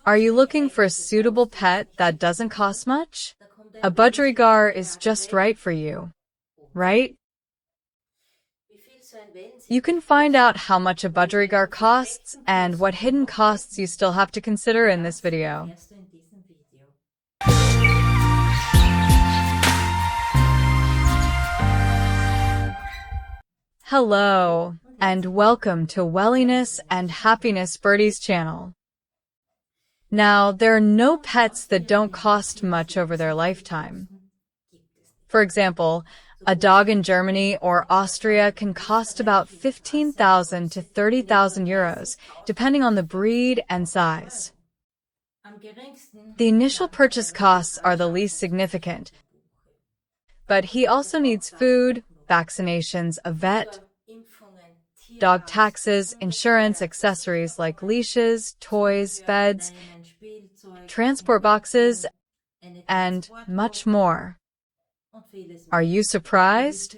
Are you looking for a suitable pet that doesn't cost much? A Budgerigar is just right for you, right? You can find out how much a Budgerigar costs and what hidden costs you still have to consider in this video. Hello, and welcome to Welliness and Happiness Birdie's channel. Now, there are no pets that don't cost much over their lifetime. For example, a dog in Germany or Austria can cost about 15,000 to 30,000 euros, depending on the breed and size. The initial purchase costs are the least significant, but he also needs food, vaccinations, a vet, dog taxes, insurance, accessories like leashes, toys, beds, transport boxes, and much more. Are you surprised?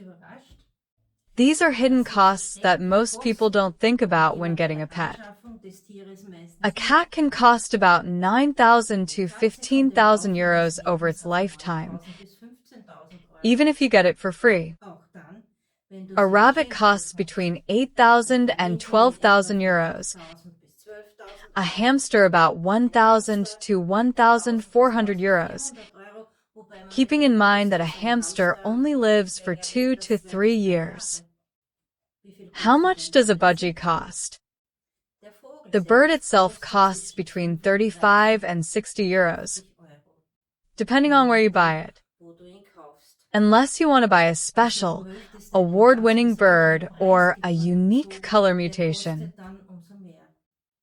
These are hidden costs that most people don't think about when getting a pet. A cat can cost about 9,000 to 15,000 euros over its lifetime, even if you get it for free. A rabbit costs between 8,000 and 12,000 euros. A hamster about 1,000 to 1,400 euros, keeping in mind that a hamster only lives for 2 to 3 years. How much does a budgie cost? The bird itself costs between 35 and 60 euros, depending on where you buy it. Unless you want to buy a special, award-winning bird or a unique color mutation.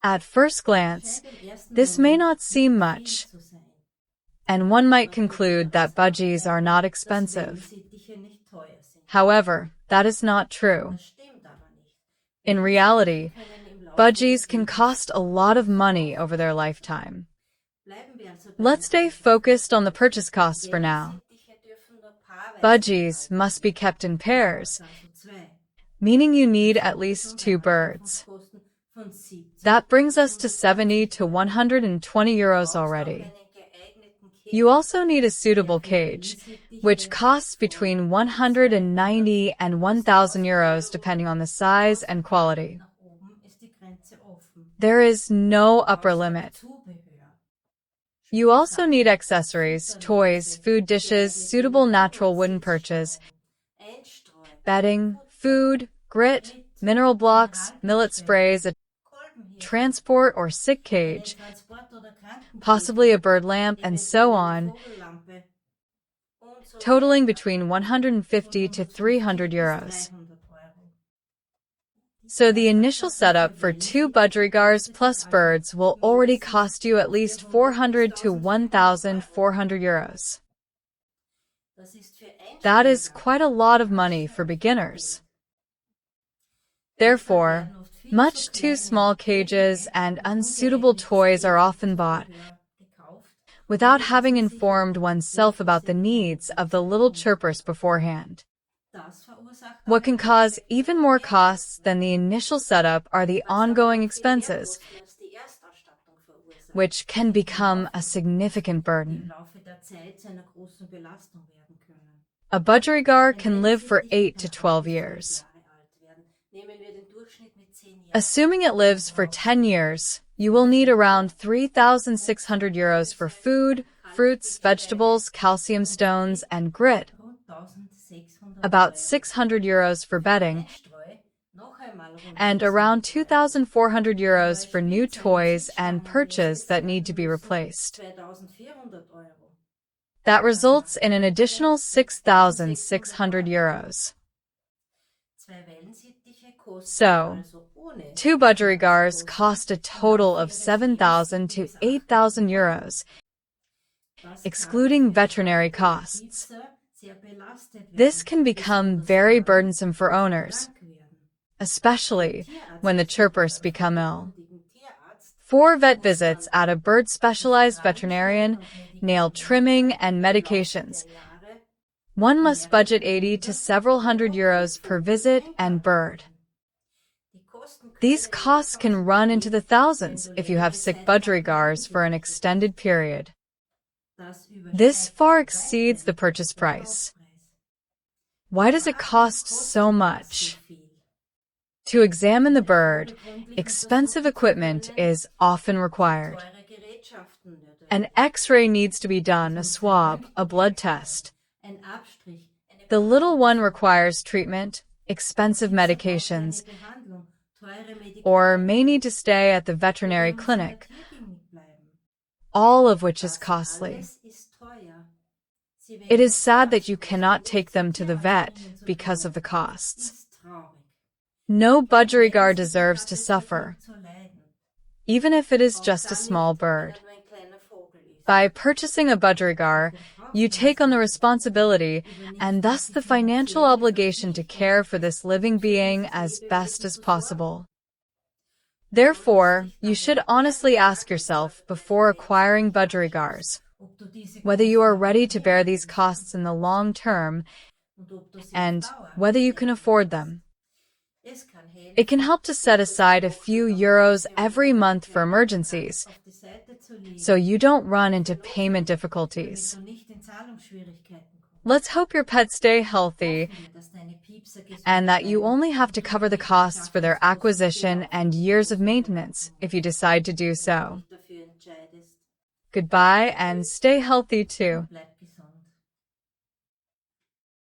At first glance, this may not seem much, and one might conclude that budgies are not expensive. However, that is not true. In reality, budgies can cost a lot of money over their lifetime. Let's stay focused on the purchase costs for now. Budgies must be kept in pairs, meaning you need at least 2 birds. That brings us to 70 to 120 euros already. You also need a suitable cage, which costs between 190 and 1,000 euros depending on the size and quality. There is no upper limit. You also need accessories, toys, food dishes, suitable natural wooden perches, bedding, food, grit, mineral blocks, millet sprays, a transport or sick cage, possibly a bird lamp, and so on, totaling between 150 to 300 euros. So the initial setup for 2 Budgerigars plus birds will already cost you at least 400 to 1,400 euros. That is quite a lot of money for beginners. Therefore, much too small cages and unsuitable toys are often bought, without having informed oneself about the needs of the little chirpers beforehand. What can cause even more costs than the initial setup are the ongoing expenses, which can become a significant burden. A Budgerigar can live for 8 to 12 years. Assuming it lives for 10 years, you will need around 3,600 euros for food, fruits, vegetables, calcium stones, and grit, about 600 euros for bedding, and around 2,400 euros for new toys and perches that need to be replaced. That results in an additional 6,600 euros. So, 2 Budgerigars cost a total of 7,000 to 8,000 euros, excluding veterinary costs. This can become very burdensome for owners, especially when the chirpers become ill. 4 vet visits at a bird-specialized veterinarian, nail trimming, and medications. One must budget 80 to several hundred euros per visit and bird. These costs can run into the thousands if you have sick budgerigars for an extended period. This far exceeds the purchase price. Why does it cost so much? To examine the bird, expensive equipment is often required. An X-ray needs to be done, a swab, a blood test. The little one requires treatment, expensive medications, or may need to stay at the veterinary clinic, all of which is costly. It is sad that you cannot take them to the vet because of the costs. No budgerigar deserves to suffer, even if it is just a small bird. By purchasing a budgerigar, you take on the responsibility and thus the financial obligation to care for this living being as best as possible. Therefore, you should honestly ask yourself before acquiring budgerigars whether you are ready to bear these costs in the long term and whether you can afford them. It can help to set aside a few euros every month for emergencies, so you don't run into payment difficulties. Let's hope your pets stay healthy and that you only have to cover the costs for their acquisition and years of maintenance if you decide to do so. Goodbye and stay healthy too.